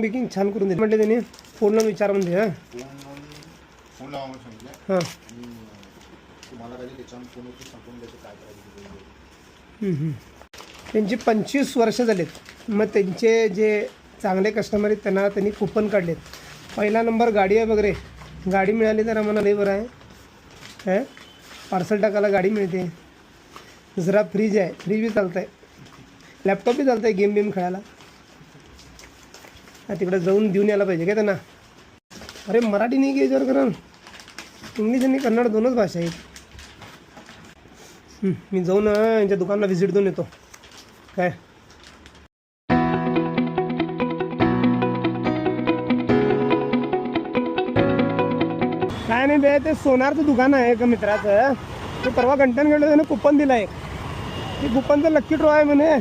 Baking छान करून दिली म्हटले त्यांनी. फोन लावून विचार म्हणजे हां फोन लावा म्हणून सांगितलं. हां तुम्हाला काही त्याच्यावर फोन होती संपून द्यायचं काय करायचं. त्यांची 25 वर्ष झालेत. मग त्यांचे जे चांगले कस्टमर आहेत त्यांनी कुपन काढलेत. पहिला नंबर गाडी आहे वगैरे. गाडी मिळाली तर आम्हाला लई बरं आहे. काय पार्सल टाकायला गाडी मिळते. जरा फ्रीज आहे, फ्रीज बी चालतं आहे, लॅपटॉप बी चालतं आहे गेम बेम खेळायला. तिकडं जाऊन देऊन यायला पाहिजे काय त्यांना. अरे मराठी नाही की याच्यावर कारण इंग्लिश आणि कन्नड दोनच भाषा आहेत. मी जाऊन यांच्या दुकानाला व्हिजिट देऊन येतो. काय काय नाही बे, ते सोनारचं दुकान आहे एका मित्राचं. ते परवा कंटेंट गेलो त्यानं कुपन दिलं आहे. ते कुपनचं लक्की ड्रॉ आहे म्हणे.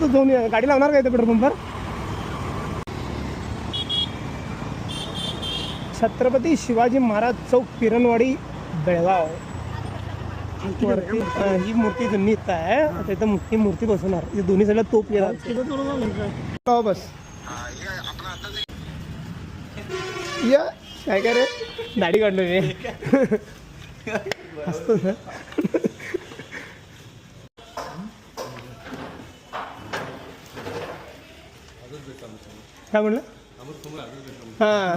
तू जाऊन गाडी लावणार काय ते पेट्रोल पंपवर. छत्रपती शिवाजी महाराज चौक पिरणवाडी बेळगाव. वरती ही मूर्ती जुनी इथं आहे. आता इथं मोठी मूर्ती बसवणार. हे दोन्ही साईडला तोप येणार. बस या काय काय रे दाढी काढलो मी असतो ना. काय म्हणलं हां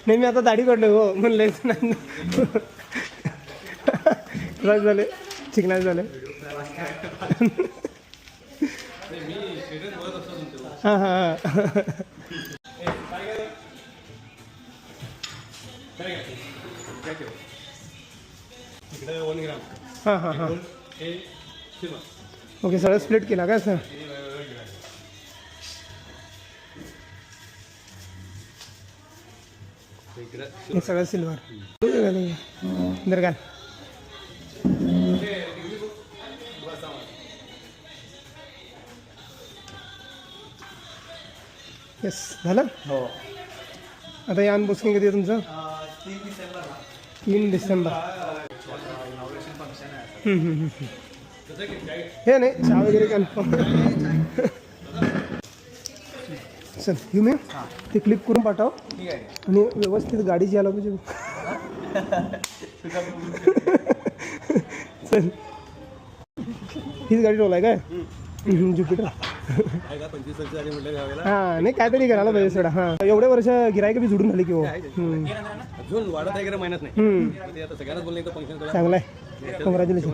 नाही मी आता दाढी काढलो हो म्हणलेच नाही. झाले चिकनाच झाले. हां हां हां हां हां ओके सगळं स्प्लिट केला काय सर. हे सगळं सिल्वर दर काय येस झालं हो. आता या अनबॉक्सिंग कधी आहे तुमचं. 3 डिसेंबर. हे नाही चहा वगैरे कन्फर्म. चल घेऊ मी ते क्लिप करून पाठव आणि व्यवस्थित गाडी यायला पाहिजे. चल हीच गाडी रोल आहे काय ज्युपिटर. हां नाही काहीतरी करायला पाहिजे सोडा. हां एवढे वर्ष गिरायक बी जुडून झाली की हो. चांगलं आहे. कॉंग्रॅच्युलेशन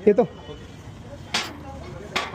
येतो.